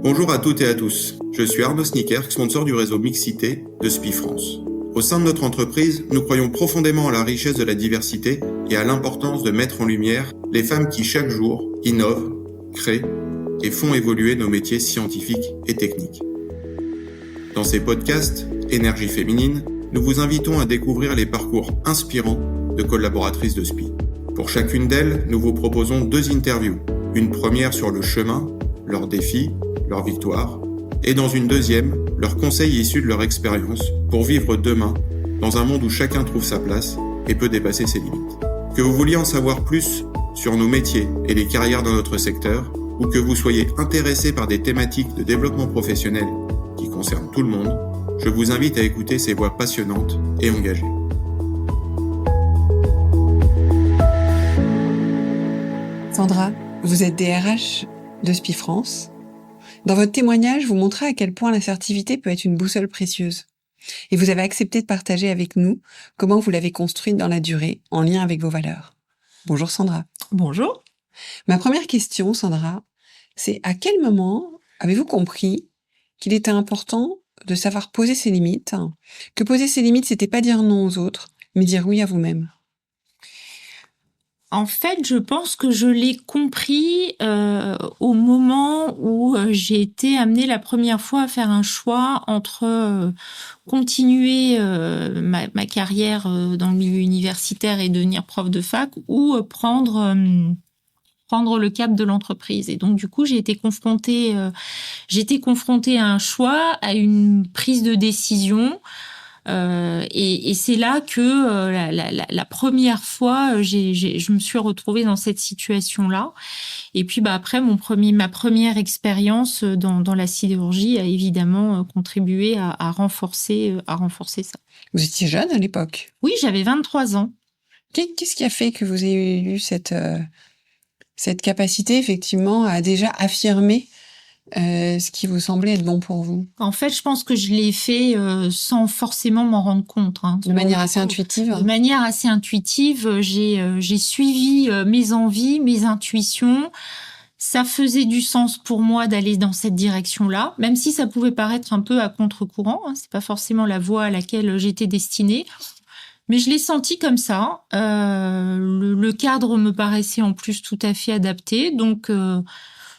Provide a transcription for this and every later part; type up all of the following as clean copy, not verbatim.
Bonjour à toutes et à tous, je suis Arnaud Snicker, sponsor du réseau Mixité de SPI France. Au sein de notre entreprise, nous croyons profondément à la richesse de la diversité et à l'importance de mettre en lumière les femmes qui chaque jour innovent, créent et font évoluer nos métiers scientifiques et techniques. Dans ces podcasts, Énergie féminine, nous vous invitons à découvrir les parcours inspirants de collaboratrices de SPI. Pour chacune d'elles, nous vous proposons 2 interviews. Une première sur le chemin, leurs défis, leurs victoires, et dans une deuxième, leurs conseils issus de leur expérience pour vivre demain dans un monde où chacun trouve sa place et peut dépasser ses limites. Que vous vouliez en savoir plus sur nos métiers et les carrières dans notre secteur, ou que vous soyez intéressé par des thématiques de développement professionnel qui concernent tout le monde, je vous invite à écouter ces voix passionnantes et engagées. Sandra, vous êtes DRH de SPI France. Dans votre témoignage, vous montrez à quel point l'assertivité peut être une boussole précieuse. Et vous avez accepté de partager avec nous comment vous l'avez construite dans la durée, en lien avec vos valeurs. Bonjour Sandra. Bonjour. Ma première question, Sandra, c'est à quel moment avez-vous compris qu'il était important de savoir poser ses limites, que poser ses limites, c'était pas dire non aux autres, mais dire oui à vous-même? En fait, je pense que je l'ai compris au moment où j'ai été amenée la première fois à faire un choix entre continuer ma carrière dans le milieu universitaire et devenir prof de fac ou prendre le cap de l'entreprise. Et donc, du coup, j'ai été confrontée à un choix, à une prise de décision. Et c'est là que la première fois, je me suis retrouvée dans cette situation-là. Et puis, après, ma première expérience dans la sidérurgie a évidemment contribué à renforcer ça. Vous étiez jeune à l'époque? Oui, j'avais 23 ans. Qu'est-ce qui a fait que vous ayez eu cette capacité, effectivement, à déjà affirmer ce qui vous semblait être bon pour vous? En fait, je pense que je l'ai fait sans forcément m'en rendre compte. De manière assez intuitive? De manière assez intuitive, j'ai suivi mes envies, mes intuitions. Ça faisait du sens pour moi d'aller dans cette direction-là, même si ça pouvait paraître un peu à contre-courant. C'est pas forcément la voie à laquelle j'étais destinée. Mais je l'ai senti comme ça. Le cadre me paraissait en plus tout à fait adapté. Donc,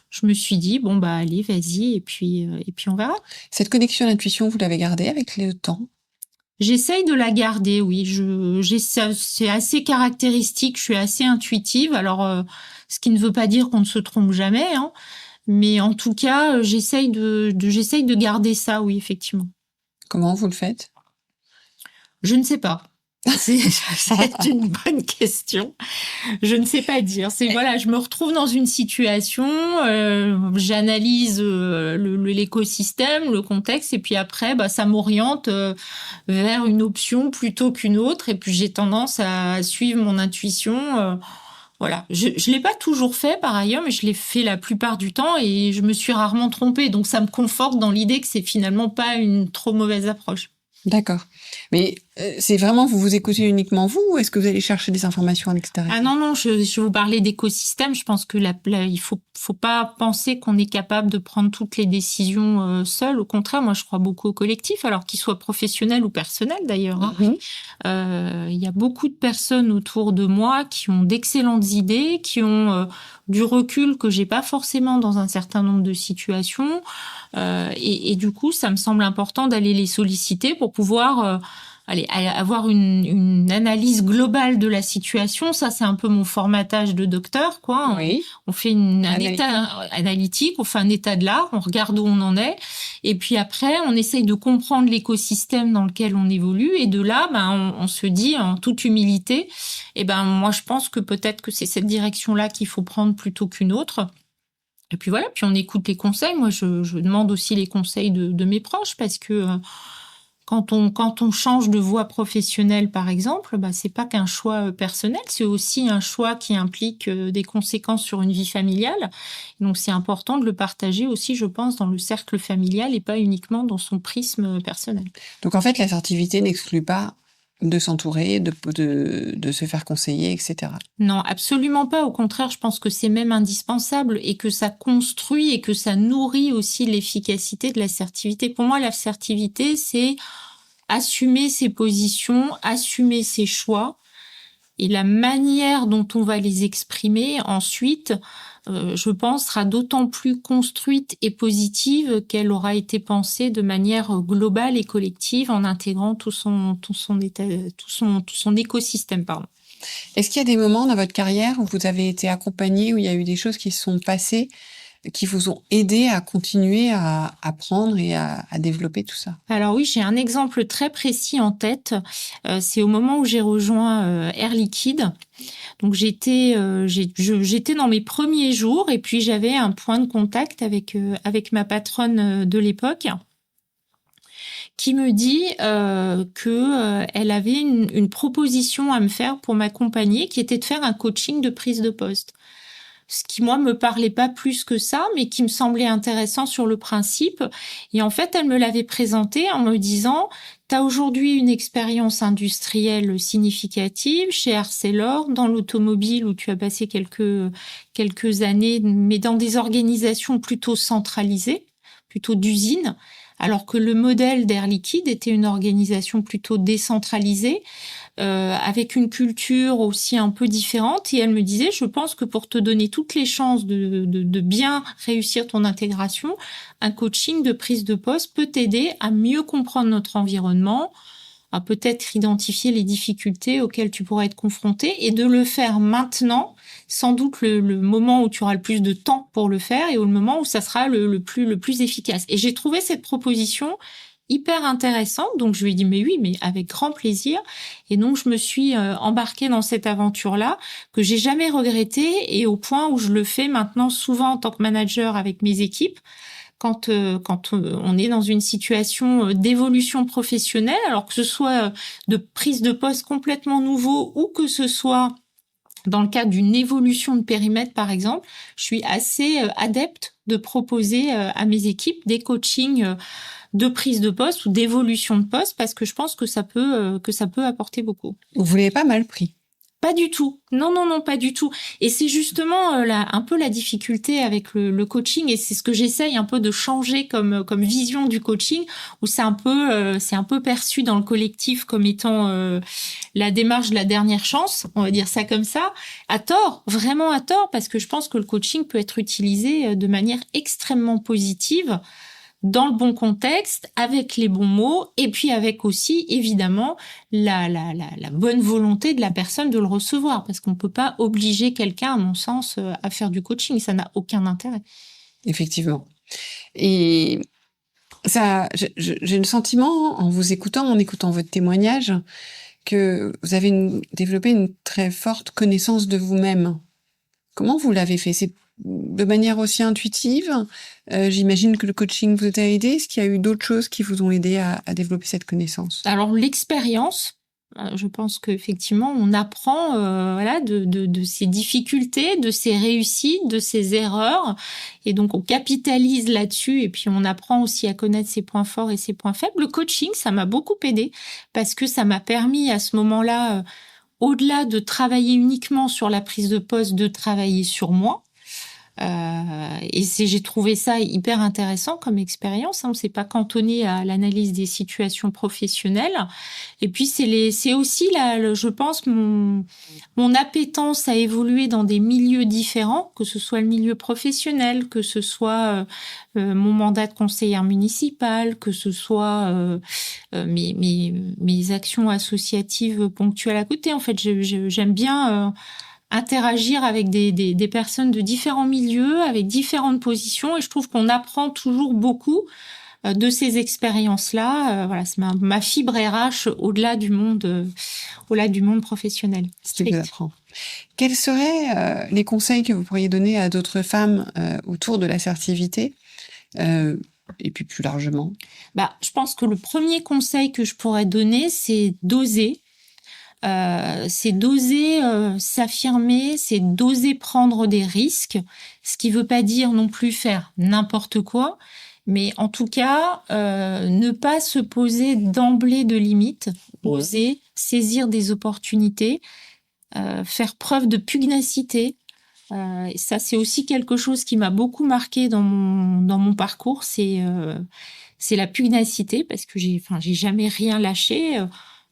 je me suis dit, allez, vas-y, et puis on verra. Cette connexion à l'intuition, vous l'avez gardée avec le temps? J'essaye de la garder, oui. C'est assez caractéristique, je suis assez intuitive. Alors, ce qui ne veut pas dire qu'on ne se trompe jamais, hein. Mais en tout cas, j'essaye de garder ça, oui, effectivement. Comment vous le faites? Je ne sais pas. C'est une bonne question. Je ne sais pas dire. Je me retrouve dans une situation, j'analyse l'écosystème, le contexte, et puis après, ça m'oriente vers une option plutôt qu'une autre, et puis j'ai tendance à suivre mon intuition. Voilà. Je l'ai pas toujours fait par ailleurs, mais je l'ai fait la plupart du temps, et je me suis rarement trompée. Donc ça me conforte dans l'idée que c'est finalement pas une trop mauvaise approche. D'accord. Mais c'est vraiment, vous écoutez uniquement vous, ou est-ce que vous allez chercher des informations à l'extérieur? Ah non, je vous parlais d'écosystème. Je pense que il faut pas penser qu'on est capable de prendre toutes les décisions seul. Au contraire, moi, je crois beaucoup au collectif, alors qu'il soit professionnel ou personnel d'ailleurs. Il y a beaucoup de personnes autour de moi qui ont d'excellentes idées, qui ont du recul que j'ai pas forcément dans un certain nombre de situations. Et du coup, ça me semble important d'aller les solliciter pour pouvoir avoir une analyse globale de la situation. Ça, c'est un peu mon formatage de docteur, quoi. Oui. On fait un état analytique, on fait un état de l'art, on regarde où on en est. Et puis après, on essaye de comprendre l'écosystème dans lequel on évolue. Et de là, on se dit en toute humilité, moi, je pense que peut-être que c'est cette direction-là qu'il faut prendre plutôt qu'une autre. Et puis voilà, puis on écoute les conseils. Moi, je demande aussi les conseils de mes proches, parce que quand on change de voie professionnelle, par exemple, c'est pas qu'un choix personnel, c'est aussi un choix qui implique des conséquences sur une vie familiale. Donc c'est important de le partager aussi, je pense, dans le cercle familial et pas uniquement dans son prisme personnel. Donc en fait, l'assertivité n'exclut pas de s'entourer, de se faire conseiller, etc. Non, absolument pas. Au contraire, je pense que c'est même indispensable et que ça construit et que ça nourrit aussi l'efficacité de l'assertivité. Pour moi, l'assertivité, c'est assumer ses positions, assumer ses choix et la manière dont on va les exprimer ensuite, je pense, sera d'autant plus construite et positive qu'elle aura été pensée de manière globale et collective en intégrant tout son écosystème, pardon. Est-ce qu'il y a des moments dans votre carrière où vous avez été accompagné, où il y a eu des choses qui se sont passées, qui vous ont aidé à continuer à apprendre et à développer tout ça? Alors oui, j'ai un exemple très précis en tête. C'est au moment où j'ai rejoint Air Liquide. Donc j'étais dans mes premiers jours et puis j'avais un point de contact avec ma patronne de l'époque qui me dit que elle avait une proposition à me faire pour m'accompagner, qui était de faire un coaching de prise de poste. Ce qui, moi, me parlait pas plus que ça, mais qui me semblait intéressant sur le principe. Et en fait, elle me l'avait présenté en me disant, t'as aujourd'hui une expérience industrielle significative chez Arcelor, dans l'automobile où tu as passé quelques années, mais dans des organisations plutôt centralisées, plutôt d'usines, alors que le modèle d'Air Liquide était une organisation plutôt décentralisée, avec une culture aussi un peu différente. Et elle me disait, je pense que pour te donner toutes les chances de bien réussir ton intégration, un coaching de prise de poste peut t'aider à mieux comprendre notre environnement, à peut-être identifier les difficultés auxquelles tu pourrais être confronté et de le faire maintenant, sans doute le moment où tu auras le plus de temps pour le faire et au moment où ça sera le plus efficace. Et j'ai trouvé cette proposition hyper intéressante, donc je lui ai dit mais oui, mais avec grand plaisir. Et donc je me suis embarquée dans cette aventure-là que j'ai jamais regrettée et au point où je le fais maintenant souvent en tant que manager avec mes équipes. Quand on est dans une situation d'évolution professionnelle, alors que ce soit de prise de poste complètement nouveau ou que ce soit dans le cadre d'une évolution de périmètre, par exemple, je suis assez adepte de proposer à mes équipes des coachings de prise de poste ou d'évolution de poste parce que je pense que ça peut apporter beaucoup. Vous l'avez pas mal pris? Pas du tout. Non, pas du tout. Et c'est justement un peu la difficulté avec le coaching et c'est ce que j'essaye un peu de changer comme vision du coaching où c'est un peu perçu dans le collectif comme étant la démarche de la dernière chance, on va dire ça comme ça, à tort, vraiment à tort, parce que je pense que le coaching peut être utilisé de manière extrêmement positive dans le bon contexte, avec les bons mots, et puis avec aussi, évidemment, la bonne volonté de la personne de le recevoir, parce qu'on peut pas obliger quelqu'un, à mon sens, à faire du coaching, ça n'a aucun intérêt. Effectivement. Et ça, j'ai le sentiment, en vous écoutant, en écoutant votre témoignage, que vous avez développé une très forte connaissance de vous-même. Comment vous l'avez fait? C'est de manière aussi intuitive? J'imagine que le coaching vous a aidé. Est-ce qu'il y a eu d'autres choses qui vous ont aidé à développer cette connaissance? Alors, l'expérience, je pense qu'effectivement, on apprend de ses difficultés, de ses réussites, de ses erreurs. Et donc, on capitalise là-dessus et puis on apprend aussi à connaître ses points forts et ses points faibles. Le coaching, ça m'a beaucoup aidé parce que ça m'a permis à ce moment-là, au-delà de travailler uniquement sur la prise de poste, de travailler sur moi. Et j'ai trouvé ça hyper intéressant comme expérience. On ne s'est pas cantonné à l'analyse des situations professionnelles. Et puis c'est aussi je pense mon appétence à évoluer dans des milieux différents, que ce soit le milieu professionnel, que ce soit mon mandat de conseillère municipale, que ce soit mes actions associatives ponctuelles à côté. En fait, j'aime bien interagir avec des personnes de différents milieux, avec différentes positions, et je trouve qu'on apprend toujours beaucoup de ces expériences-là. Voilà, c'est ma fibre RH au-delà du monde professionnel. Ce qui vous apprend. Quels seraient les conseils que vous pourriez donner à d'autres femmes autour de l'assertivité et puis plus largement? Je pense que le premier conseil que je pourrais donner, c'est d'oser. C'est d'oser s'affirmer, c'est d'oser prendre des risques, ce qui veut pas dire non plus faire n'importe quoi, Mais en tout cas, ne pas se poser d'emblée de limites, oser saisir des opportunités, faire preuve de pugnacité. Et ça, c'est aussi quelque chose qui m'a beaucoup marqué dans mon parcours, c'est la pugnacité, parce que j'ai jamais rien lâché.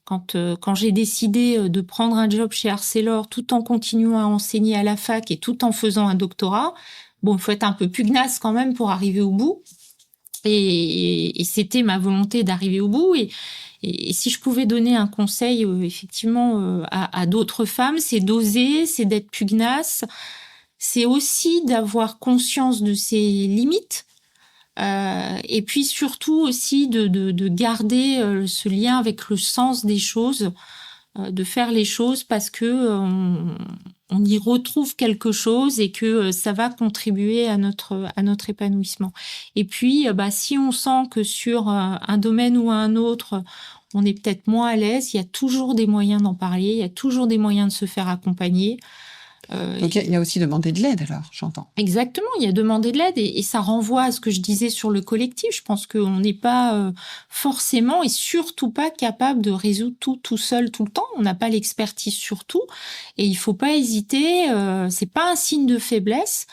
Quand j'ai décidé de prendre un job chez Arcelor, tout en continuant à enseigner à la fac et tout en faisant un doctorat, il faut être un peu pugnace quand même pour arriver au bout. Et c'était ma volonté d'arriver au bout. Et si je pouvais donner un conseil, effectivement, à d'autres femmes, c'est d'oser, c'est d'être pugnace. C'est aussi d'avoir conscience de ses limites. Et puis surtout aussi de garder ce lien avec le sens des choses, de faire les choses parce que on y retrouve quelque chose et que ça va contribuer à notre épanouissement. Et puis, si on sent que sur un domaine ou un autre, on est peut-être moins à l'aise, il y a toujours des moyens d'en parler, il y a toujours des moyens de se faire accompagner. Donc il y a aussi demander de l'aide alors, j'entends. Exactement, il y a demander de l'aide et ça renvoie à ce que je disais sur le collectif. Je pense qu'on n'est pas forcément et surtout pas capable de résoudre tout seul tout le temps. On n'a pas l'expertise sur tout et il faut pas hésiter. C'est pas un signe de faiblesse.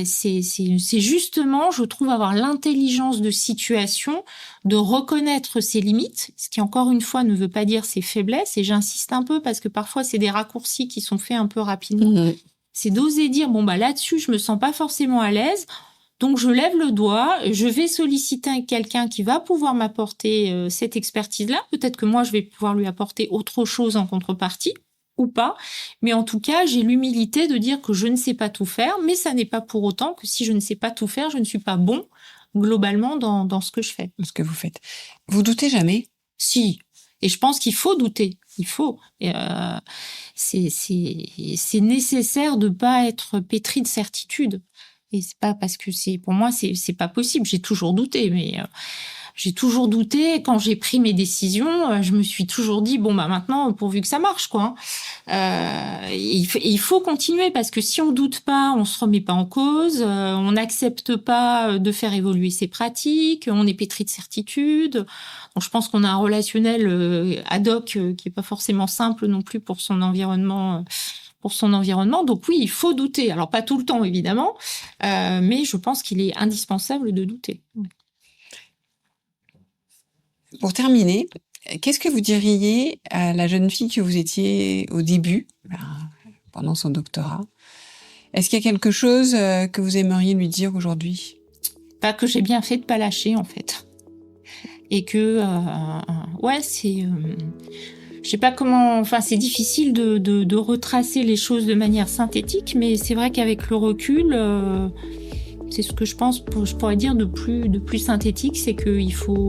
C'est justement, je trouve, avoir l'intelligence de situation, de reconnaître ses limites, ce qui encore une fois ne veut pas dire ses faiblesses, et j'insiste un peu parce que parfois c'est des raccourcis qui sont faits un peu rapidement. C'est d'oser dire, là-dessus je me sens pas forcément à l'aise, donc je lève le doigt, je vais solliciter quelqu'un qui va pouvoir m'apporter cette expertise-là, peut-être que moi je vais pouvoir lui apporter autre chose en contrepartie, ou pas, mais en tout cas, j'ai l'humilité de dire que je ne sais pas tout faire, mais ça n'est pas pour autant que si je ne sais pas tout faire, je ne suis pas bon globalement dans ce que je fais. Ce que vous faites. Vous doutez jamais ? Si, et je pense qu'il faut douter, il faut. C'est nécessaire de pas être pétri de certitude. Et c'est pas parce que pour moi, c'est pas possible. J'ai toujours douté, mais j'ai toujours douté. Quand j'ai pris mes décisions, je me suis toujours dit maintenant, pourvu que ça marche, quoi. Il faut continuer parce que si on doute pas, on se remet pas en cause, on n'accepte pas de faire évoluer ses pratiques, on est pétri de certitude. Donc je pense qu'on a un relationnel ad hoc qui est pas forcément simple non plus pour son environnement. Donc oui, il faut douter. Alors pas tout le temps évidemment, mais je pense qu'il est indispensable de douter. Pour terminer, qu'est-ce que vous diriez à la jeune fille que vous étiez au début, pendant son doctorat ? Est-ce qu'il y a quelque chose que vous aimeriez lui dire aujourd'hui ? Que j'ai bien fait de pas lâcher en fait, et que c'est, je sais pas comment. C'est difficile de retracer les choses de manière synthétique, mais c'est vrai qu'avec le recul. C'est ce que je pense, je pourrais dire de plus synthétique, c'est que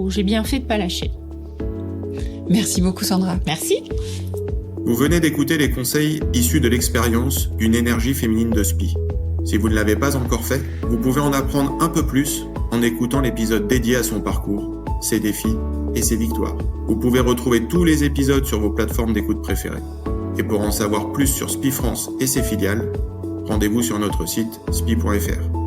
j'ai bien fait de pas lâcher. Merci beaucoup Sandra. Merci. Vous venez d'écouter les conseils issus de l'expérience d'une énergie féminine de SPI. Si vous ne l'avez pas encore fait, vous pouvez en apprendre un peu plus en écoutant l'épisode dédié à son parcours, ses défis et ses victoires. Vous pouvez retrouver tous les épisodes sur vos plateformes d'écoute préférées. Et pour en savoir plus sur SPI France et ses filiales, rendez-vous sur notre site spi.fr.